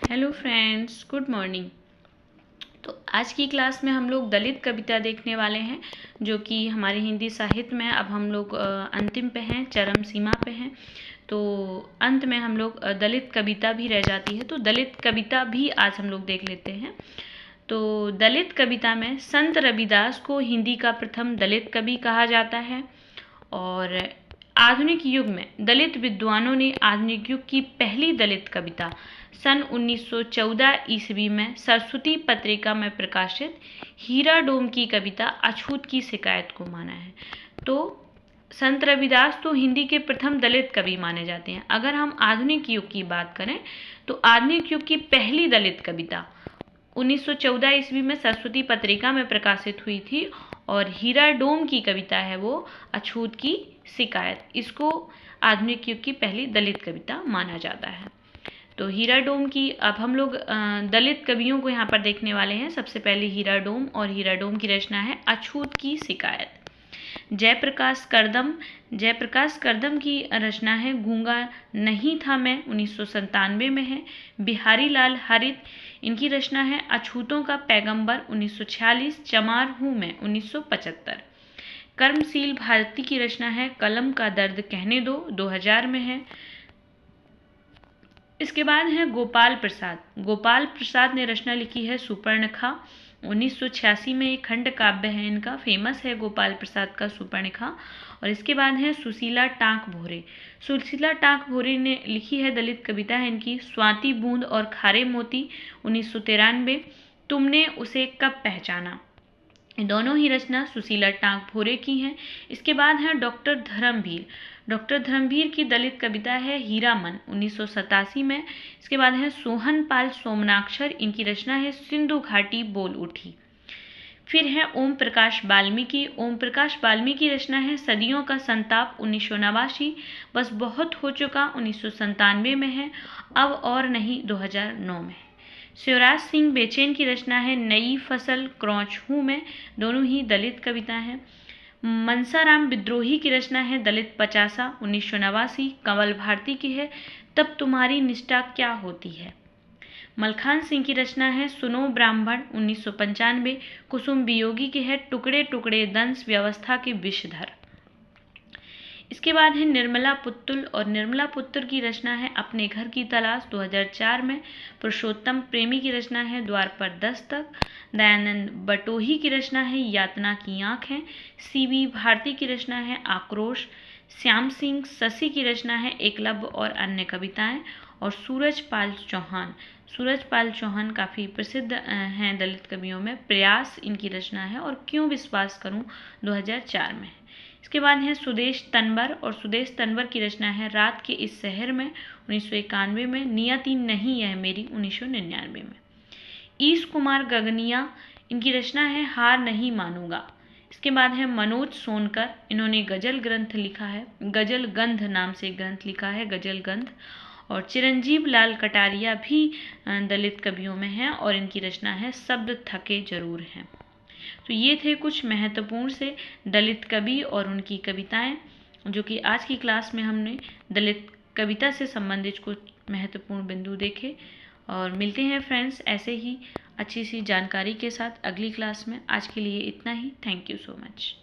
Hello friends, good morning. तो आज की क्लास में हम लोग दलित कविता देखने वाले हैं, जो कि हमारे हिंदी साहित्य में अब हम लोग अंतिम पे हैं, चरम सीमा पे हैं। तो अंत में हम लोग दलित कविता भी रह जाती है, तो दलित कविता भी आज हम लोग देख लेते हैं। तो दलित कविता में संत रविदास को हिंदी का प्रथम दलित कवि कहा जाता है। और आधुनिक युग में दलित विद्वानों ने आधुनिक युग की पहली दलित कविता सन 1914 ईस्वी में सरस्वती पत्रिका में प्रकाशित हीरा डोम की कविता अछूत की शिकायत को माना है। तो संत रविदास तो हिंदी के प्रथम दलित कवि माने जाते हैं। अगर हम आधुनिक युग की बात करें तो आधुनिक युग की पहली दलित कविता 1914 ईस्वी में सरस्वती पत्रिका में प्रकाशित हुई थी, और हीरा डोम की कविता है वो अछूत की शिकायत। इसको आधुनिक युग की पहली दलित कविता माना जाता है। तो हीरा डोम की अब हम लोग दलित कवियों को यहाँ पर देखने वाले हैं। सबसे पहले हीरा डोम, और हीरा डोम की रचना है अछूत की शिकायत। जयप्रकाश करदम की रचना है गूंगा नहीं था मैं, 1997 में है। बिहारी लाल हरित, इनकी रचना है अछूतों का पैगंबर, 1946। चमार हूँ मैं, 1975। कर्मशील भारती की रचना है कलम का दर्द कहने दो, 2000 में है। इसके बाद है गोपाल प्रसाद ने रचना लिखी है सुपर्णखा, 1986 में। एक खंड काव्य है इनका, फेमस है गोपाल प्रसाद का सुपर्णखा। और इसके बाद है सुशीला टाँक भोरे ने लिखी है दलित कविता है इनकी स्वाति बूंद और खारे मोती, 1993। तुमने उसे कब पहचाना, दोनों ही रचना सुशीला टाँक भोरे की हैं। इसके बाद है डॉक्टर धर्मवीर की दलित कविता है हीरामन, 1987 में। इसके बाद है सोहन पाल सोमनाक्षर, इनकी रचना है सिंधु घाटी बोल उठी। फिर है ओम प्रकाश वाल्मीकि रचना है सदियों का संताप, 1989। बस बहुत हो चुका, 1997 में है। अब और नहीं, 2009 में। शिवराज सिंह बेचैन की रचना है नई फसल, क्रौच हूँ मैं, दोनों ही दलित कविता हैं। मनसाराम विद्रोही की रचना है दलित पचासा, 1989। कंवल भारती की है तब तुम्हारी निष्ठा क्या होती है। मलखान सिंह की रचना है सुनो ब्राह्मण, 1995। कुसुम वियोगी की है टुकड़े टुकड़े दंश व्यवस्था के विषधर। इसके बाद है निर्मला पुत्तुल की रचना है अपने घर की तलाश, 2004 में। पुरुषोत्तम प्रेमी की रचना है द्वार पर दस्तक। दयानंद बटोही की रचना है यातना की आँखें। सीवी भारती की रचना है आक्रोश। श्याम सिंह शशि की रचना है एकलव्य और अन्य कविताएं। और सूरज पाल चौहान काफ़ी प्रसिद्ध हैं दलित कवियों में। प्रयास इनकी रचना है, और क्यों विश्वास करूं, 2004 में। इसके बाद है सुदेश तन्वर की रचना है रात के इस शहर में, 1991 में। नियति नहीं यह मेरी, 1999 में। ईश कुमार गगनिया, इनकी रचना है हार नहीं मानूंगा। इसके बाद है मनोज सोनकर, इन्होंने गजल ग्रंथ लिखा है, गजल गंध नाम से ग्रंथ लिखा है, गजल गंध। और चिरंजीव लाल कटारिया भी दलित कवियों में हैं, और इनकी रचना है शब्द थके जरूर हैं। तो ये थे कुछ महत्वपूर्ण से दलित कवि और उनकी कविताएं, जो कि आज की क्लास में हमने दलित कविता से संबंधित कुछ महत्वपूर्ण बिंदु देखे। और मिलते हैं फ्रेंड्स ऐसे ही अच्छी सी जानकारी के साथ अगली क्लास में। आज के लिए इतना ही। Thank you so much.